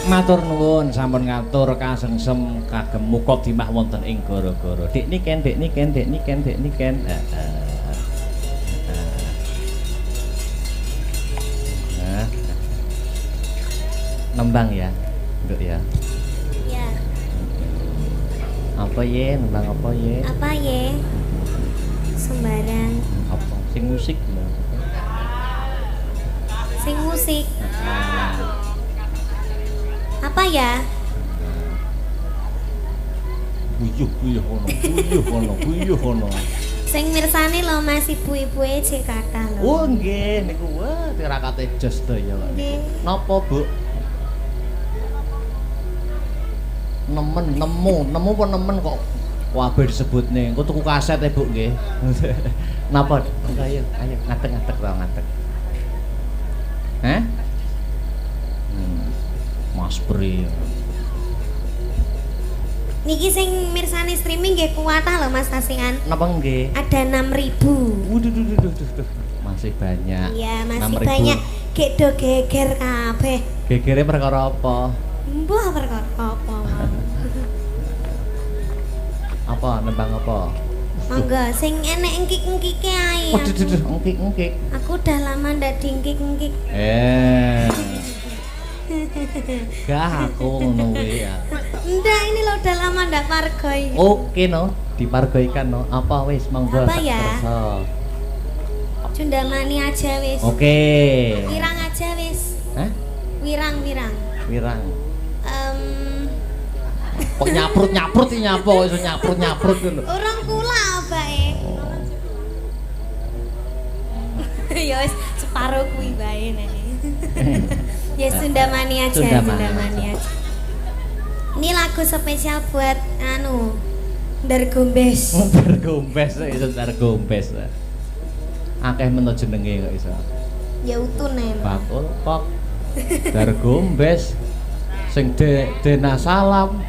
Matur nuwun sampun ngatur kasengsem kagem muka dimah wonten ing gara-gara. Dik niken, dik niken, dik niken, dik niken. Nembang ya, Nduk ya. Ya. Apa ye? Nembang apa ye? Apa ye? Sembarang. Apa? Sing musik lho. Sing musik. Apa ya? Guyuh kono. Sing mirsani lho Mas ibu-ibuke cek kathah lho. Oh nggih niku wah tirakate jos daya kok. Nggih. Napa, Bu? Nemu apa nemen kok kabeh disebutne. Engko tuku kaset e, Bu nggih. Napa? Ayo ngadeg-ngadeg wae ngadeg. Hah? Mas Pri. Niki sing mirsani streaming nggih kuwatah lho Mas Tasian. Napa nggih? Ada 6.000. Waduh. Masih banyak. Iya, masih 6.000. banyak. Gek do geger kabeh. Gegere perkara apa? Mbah perkara apa? Apa nembang apa? Monggo sing enek engkik-engkike ae. Waduh, engkik. Aku udah lama ndak diengkik-engkik. Gak aku ngono kuwi ya. Ndak, ini lo udah lama ndak pargoi. Oke no, dipargoikan no. Apa wis monggo Apa tak ya? kersa. Cundamani aja wis. Oke. Wirang aja wis. Hah? Wirang. Wirang. Kok nyaprut iki nyapa kok iso nyaprut ngono. Orang kula bae. Ya wis separo kuwi bae nek. Ya Sundamani aja. Ini lagu spesial buat Dargombes. Dargombes iso Dargombes. Akeh men jenenge kok iso. Ya utune. Bakul kok. Dargombes sing Dena Salam.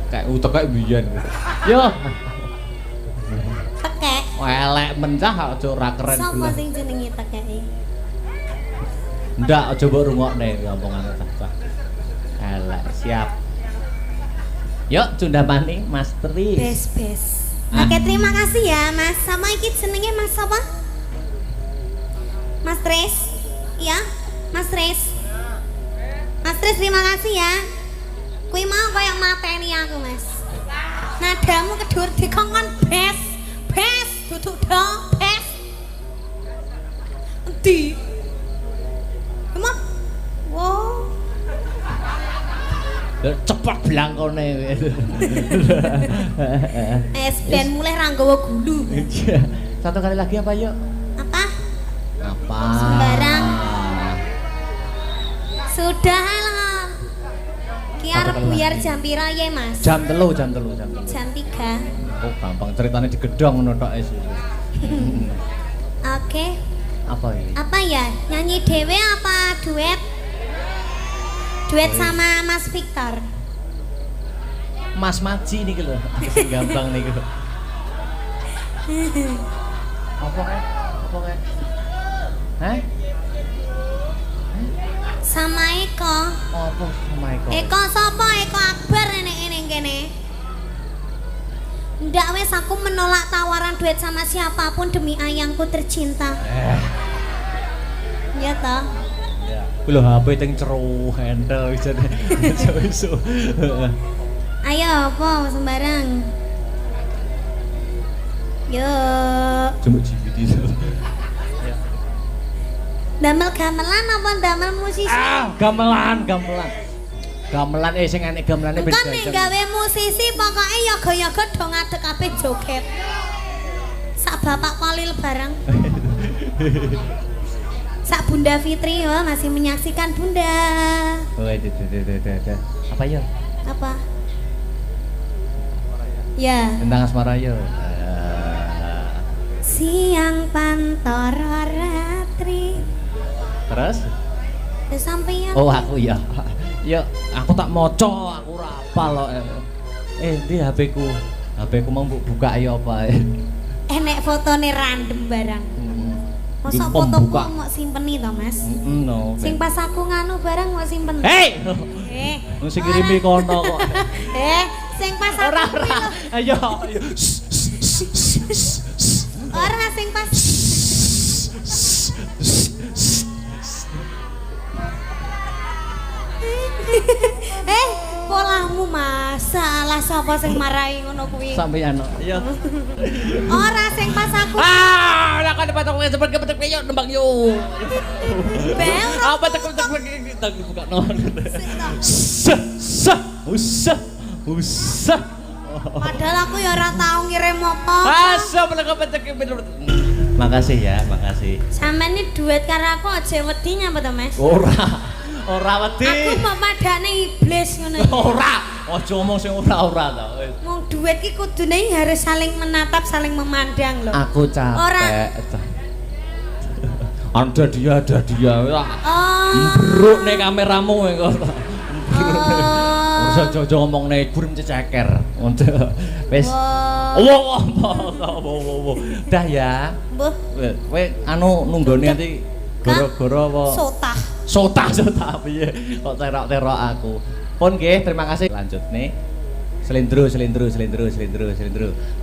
Tekek biyen. Yo. Tekek. Elek mencah aja ora keren. Sopo sing jenenge tekeke? Ndak aja mbok rungokne omongan cah-cah. Elek, siap. Yuk Cundamani Mas Tri. Bes. Oke, terima kasih ya Mas. Sama iki jenenge Mas apa? Mas Tris. Iya, Mas Tris. Mas Tris terima kasih ya. Kuwi mau kayak mateni aku Mas. Nadamu kedur dikongkon bes duduk dong bes. Endi? Emang? Wow. Cepat blangkone. Ben mulai ra nggawa gulu. Satu kali lagi apa yuk? Apa? Apa? Sembarang. Sudah lah. Ki arep buyar jam pira ya, Mas? Jam 3. Jam 3. Oh, gampang ceritanya digedong ngono tok wis. Oke. Apa ini? Apa ya? Nyanyi dewe apa duet? Duet sama Mas Victor. Mas Maji niki lho, sing gampang niku. Apa kae? Hah? Sama Eko. Apa sama Eko? Eko sapa? Eko Akbar nenek kene. Ndak wes aku menolak tawaran duet sama siapapun demi ayangku tercinta. Ya toh? Ya. Lho HP teng ceru handle iso. Ayo apa sembarang. Yo. Cuma GPT itu. Damel gamelan apa damel musisi? Gamelan. Gamelan sing enek gamelane ben kan nek gawe musisi pokoke yoga-yoga do ngadeg kabeh joget. Sak bapak Kolil bareng. Sak Bunda Fitri ya masih menyaksikan Bunda. Oh, apa ya? Apa? Ya. Tentang asmara yo. Siang pantoro ratri. Terus? Terus sampeyan. Oh, aku ya. Ya, aku tak moco, aku ora apal kok. Ndi HP-ku? HP-ku mau buka ya apa? Enek fotone random barang. Mosok Gempem fotoku buka. mau simpeni to, Mas? No. Sing pas aku nganu bareng mau simpen. Hei. Eh. Sing kirimi kono kok. Sing pas aku Ora kuwi ora. lho. Ayo. Ora sing pas. Polamu masalah sapa sing marahi ngono kuwi? Sampeyan. Iya. Ora sing pas aku. Ora kan patok seperti kepetek yo nembang yo. Bel. Apa tek buka no. Usah. Padahal aku ya ora tau ngirim apa. Asa meneng kepetek. Makasih ya, makasih. Sampeyan iki duet karo aku aja wedi nyapa to, Mas? Ora wedi. Aku mau padane iblis ngono iki. Ora, aja ngomong sing ora to. Wong duet iki kudune harus saling menatap, saling memandang lho. Aku capek. Ora. Ada dia. Oh. Mbruk nih kameramu kok. Oh. Aja ngomongne gurem ceceker. Wis. Wow. Wow. Dah ya. Mbuh. Kowe anu nunggone nanti gara-gara apa? Sotah piye? Kok terok-terok aku. Pun nggih, terima kasih. Lanjut nih. Selindro.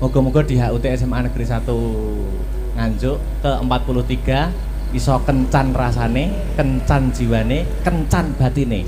Moga-moga di HUT SMA Negeri 1 Nganjuk ke 43 iso kencan rasane, kencan jiwane, kencan batine.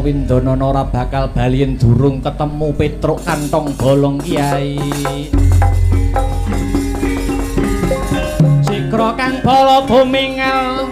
Windonono ora bakal bali yen durung ketemu Petruk kantong bolong kiai. Sikra kang bala bumingal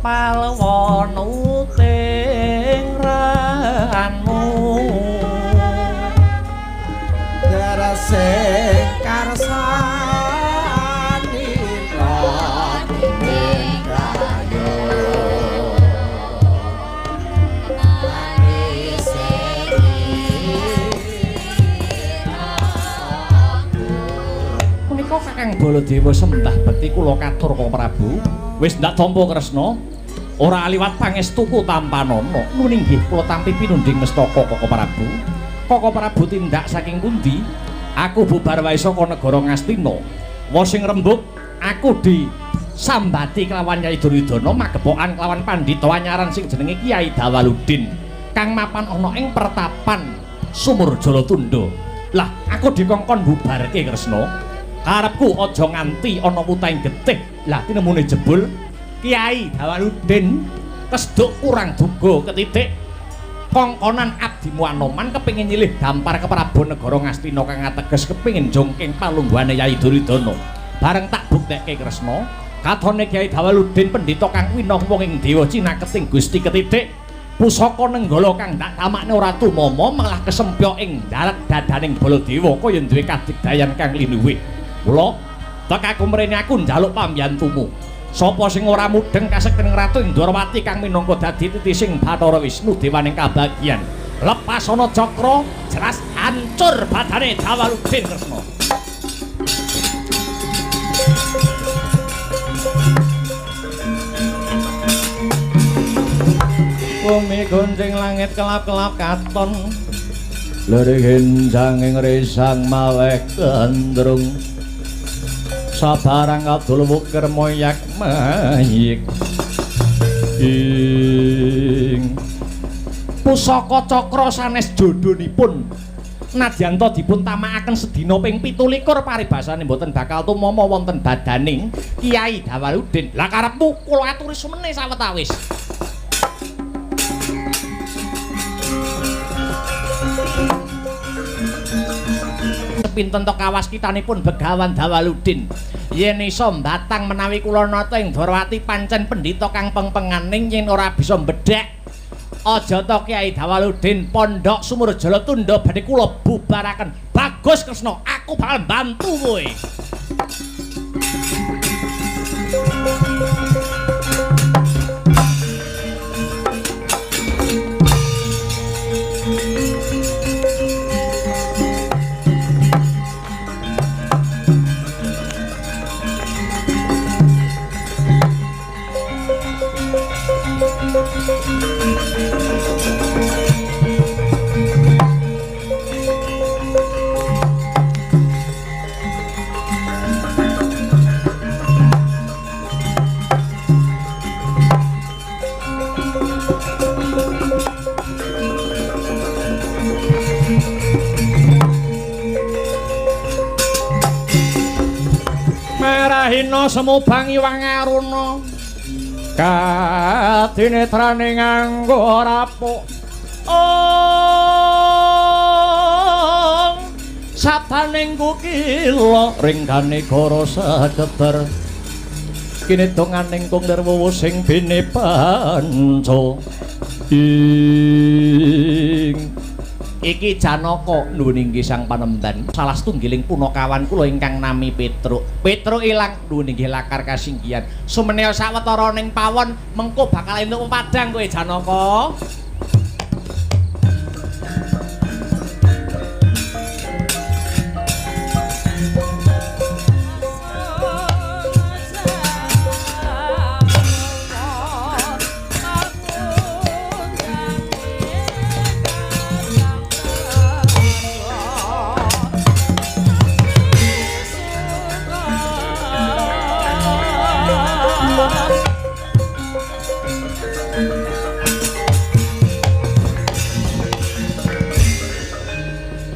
palwon uting ranmu darase karsani lan ingkayo punika Kakang Baladewa sembah bekti kula katur Kang Prabu wis ndak tampa Kresna ora liwat pangestuku tampanana nuning nggih kula tampi pinunding mestaka Kang Prabu Kaka Prabu tindak saking pundi? Aku bubar wae saka negara Ngastina. Wa sing rembug aku disambati kelawan Nyai Duryudana magepokan kelawan pandhita anyaran sing jenenge Kyai Dawaludin kang mapan ana ing pertapan Sumur Jalatunda. Lah aku dikongkon bubarke Kresna. Karepku aja nganti ana wutaing getih. Lah tinemune jebul Kyai Dawaludin kesduk kurang duga ketitik kongkonan abdimu Anoman kepingin nyilih dampar ke Prabu Negara Ngastina kang ateges kepingin jongking palungguhane Nyai Duryudana. Bareng tak buktekke Kresna, katone Kyai Dawaludin pendhita kang winong wong ing dewa cinaketing Gusti ketitik pusaka nenggala kang dak tamakne ora tumama malah kesempya ing darat dadaning Baladewa kaya duwe kadigdayan kang linuwih. Mula tek aku mrene aku njaluk pambiyantumu. Sapa sing ora mudheng kasekten Ratu Indrawati kang minangka dadi titising Bathara Wisnu dewaning kabagyan. Lepas ana cakra jelas hancur badane Dawaludin Kresna. Bumi gunting langit kelap-kelap katon. Lering janging risang maweh gandrung. Sabarang Abdul Wukir moyak mayik ing pusaka cakra sanes jodhonipun nadyanto dipun tamakaken sedina ping 17 paribasane mboten bakal tumama wonten badaning Kyai Dawaludin. Lah karepmu kula aturi sumene sawetawis. Pinten to kawaskitanipun Begawan Dawaludin yen iso mbatang menawi kula nata ing Dwarawati pancen pendhita kang pengpenganing yen ora bisa mbedhek aja to Kyai Dawaludin pondhok Sumur Jalatunda badhe kula bubaraken. Bagus Kresna, aku bakal bantu kowe. Merahina semubang iwang aruna kadinetrane nganggo rapuk sabaning kukila ringgane goro saketer kini donganing kung nirwuwu sing bene panca iki Janaka nuwuning Sang Panembahan salah setunggiling punakawan kula ingkang nami Petruk. Petruk ilang nuwuning lakar kasinggihan. Sumeneo sawetara ning pawon mengko bakal entuk padhang kowe Janaka.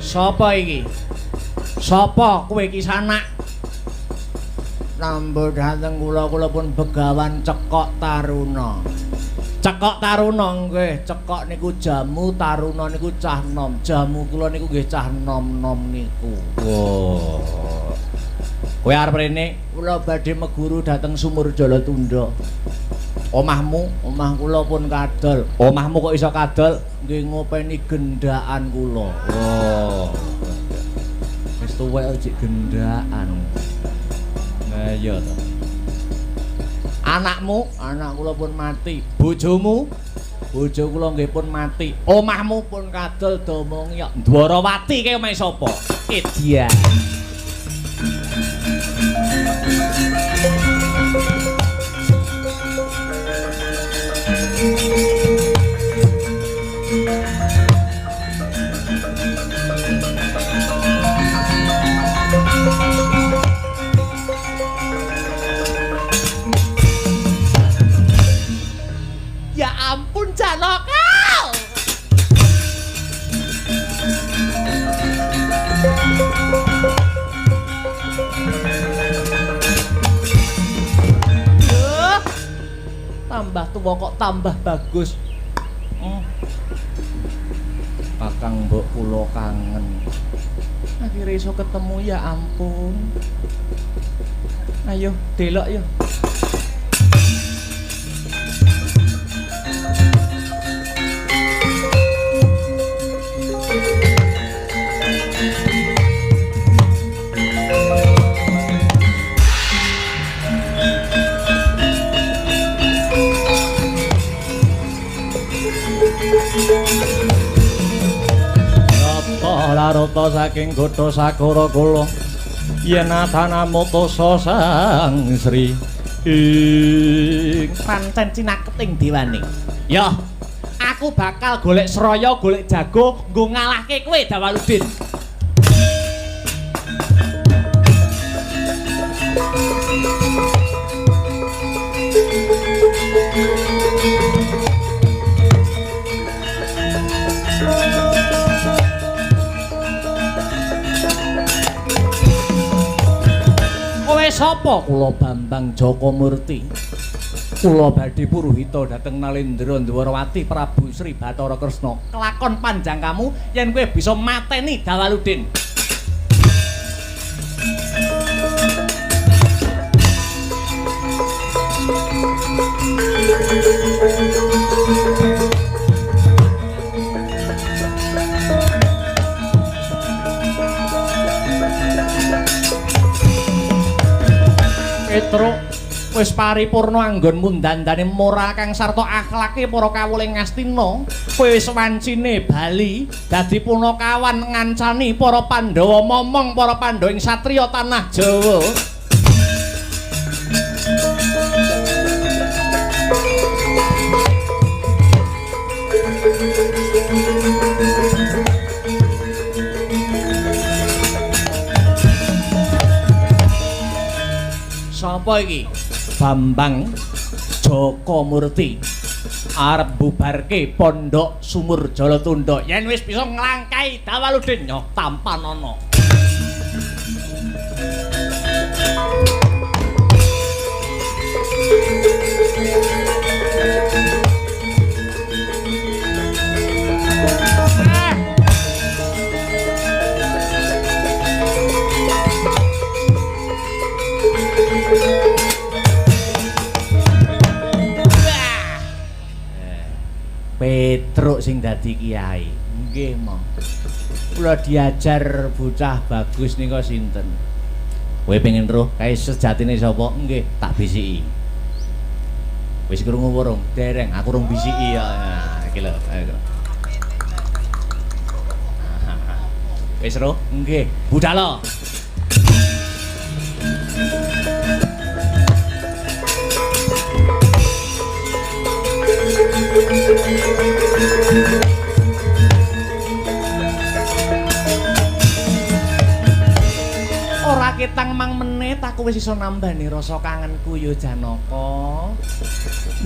Sapa iki? Sapa kowe iki sanak? Nambah dhateng kula pun Begawan Cekok Taruna. Cekok Taruna nggih, cekok niku jamu, taruna niku cah nom. Jamu kula niku nggih cah nom-nom niku. Wah. Kowe arep rene kula badhe meguru dhateng Sumur Jalatunda. Omah kula pun kadol. Omahmu kok iso kadol? Nggih ngopeni gendaan kula. Oh. Wis tuwek ojek gendaan. Nah iya to. Anak kula pun mati. Bojomu? Bojo kula nggih pun mati. Omahmu pun kadol domong ya. Dwarawati ki omahe sapa? Edian. Ya ampun Janaka. Duh, tambah tua kok tambah bagus. Kakang mbok kula kangen. Akhirnya iso ketemu ya ampun. Ayo delok yo. Larata saking Gotha Sagara kula yen atanamutosa Sang Sri ing Pancen cinaketing dewane. ya aku bakal golek Sraya golek jago nggo ngalahke kowe Dawaludin. Sapa? Kula Bambang Jakamurti. Kula badhe puruhita dhateng Nalendra Dwarawati Prabu Sri Bathara Kresna. Kelakon panjang kamu yen kowe bisa mateni Dawaludin. Petruk wis paripurna anggonmu dandane moral kang sarta akhlake para kawuling Ngastina. Kowe wis wancine bali dadi punakawan ngancani para Pandhawa momong para Pandhawa ing satriya tanah Jawa. Sapa iki? Bambang Jakamurti arep bubarke pondok Sumur Jalatunda. Yen wis bisa nglangkai Dawaludin yo tampanana. Petruk sing dadi kiai. Nggih, Mo. Kula diajar bocah bagus nika sinten? Kowe pengen roh kae sejatine sapa? Nggih, tak bisiki. Wis krungu urung? Dereng, aku urung bisiki ya. Nah, iki lho. Wis roh? Nggih, budhal. Ora ketang mang menit aku wis iso nambani rasa kangenku ya Janaka.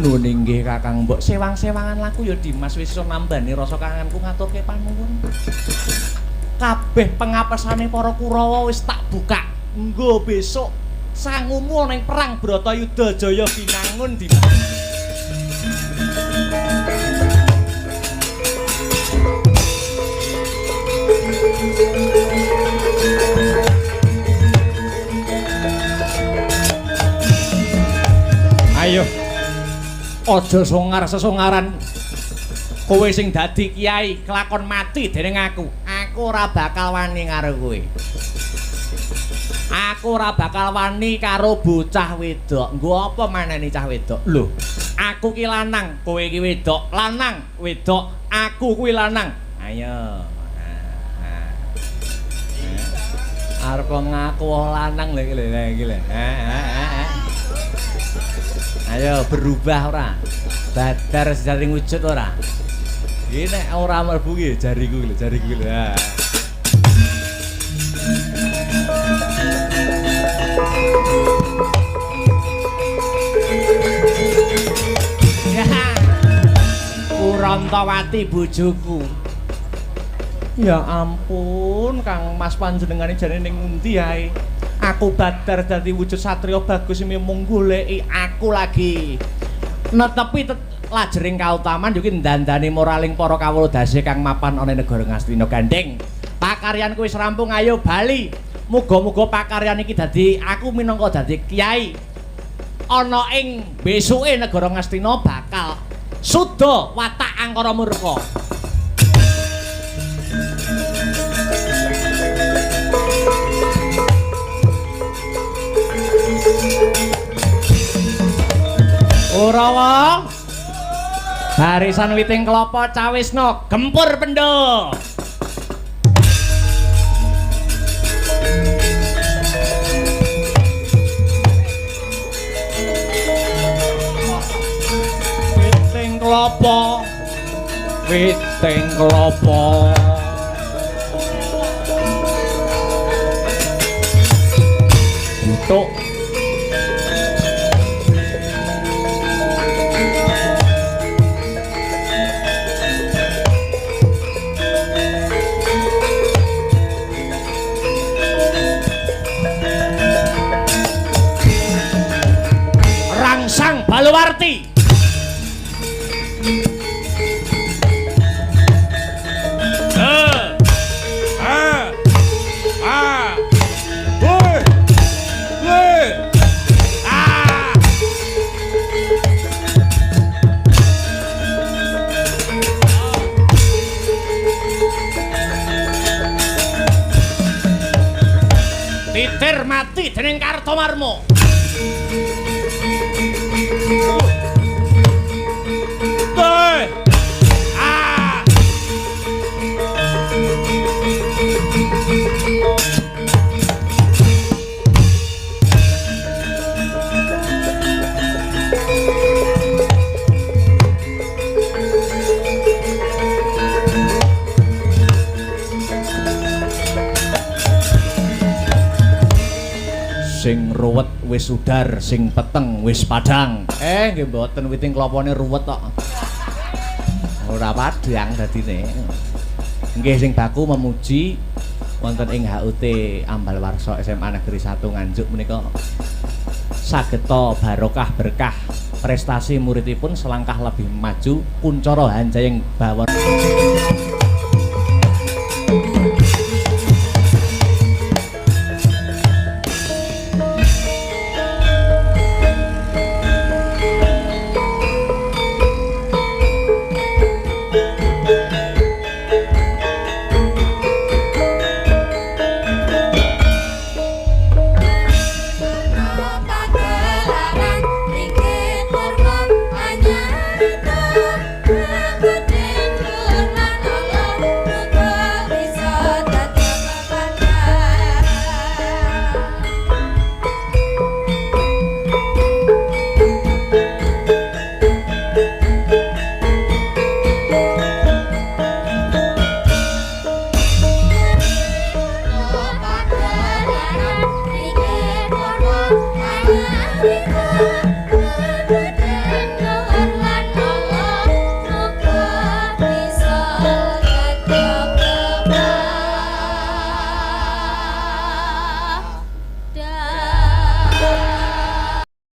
Nuwun inggih Kakang, mbok sewang-sewangan laku ya Dimas wis iso nambani rasa kangenku ngaturke panuwun. Kabeh pengapesane para Kurawa wis tak buka. Engko besok sangumu ning perang Bratayuda Jaya Binangun Dimas. Ayo Aja songar sesongaran. Kowe sing dadi kiai kelakon mati dening aku. Aku ora bakal wani karo kowe. Aku ora bakal wani karo bocah wedok. Nggo apa maneni cah wedok? Lho, aku ki lanang, kowe ki wedok. Lanang, wedok, aku kuwi lanang. Ayo. Arep ngaku lanang lho iki lho. Ayo berubah ora? Badar sejaring wujud ora? Iki nek ora mlebu ki jariku lho. Kurantawati bojoku. Ya ampun, Kang Mas panjenengane jane ning endi ae? Aku Badar dadi wujud satriya bagus mung goleki aku lagi. Netepi lajering kautaman yo ki ndandani moraling para kawula dase kang mapan ana negara Ngastina Gandeng. Pakaryan kuwi wis rampung, ayo bali. Muga-muga pakaryan iki dadi aku minangka dadi kiai. Ana ing besuke negara Ngastina bakal suda watak angkara murka. Urawa barisan witing kelapa cawisna gempur pendho. Witing kelapa untuk Baluwarti. Titir mati dening Kartomarma. Sing ruwet wis udar, sing peteng wis padang. Nggih mboten witing klapane ruwet kok. Ora padang dadine. Nggih sing baku memuji wonten ing HUT Ambalwarsa SMA Negeri 1 Nganjuk menika sageta barokah berkah prestasi muridipun selangkah lebih maju kuncara hanjayeng bawon.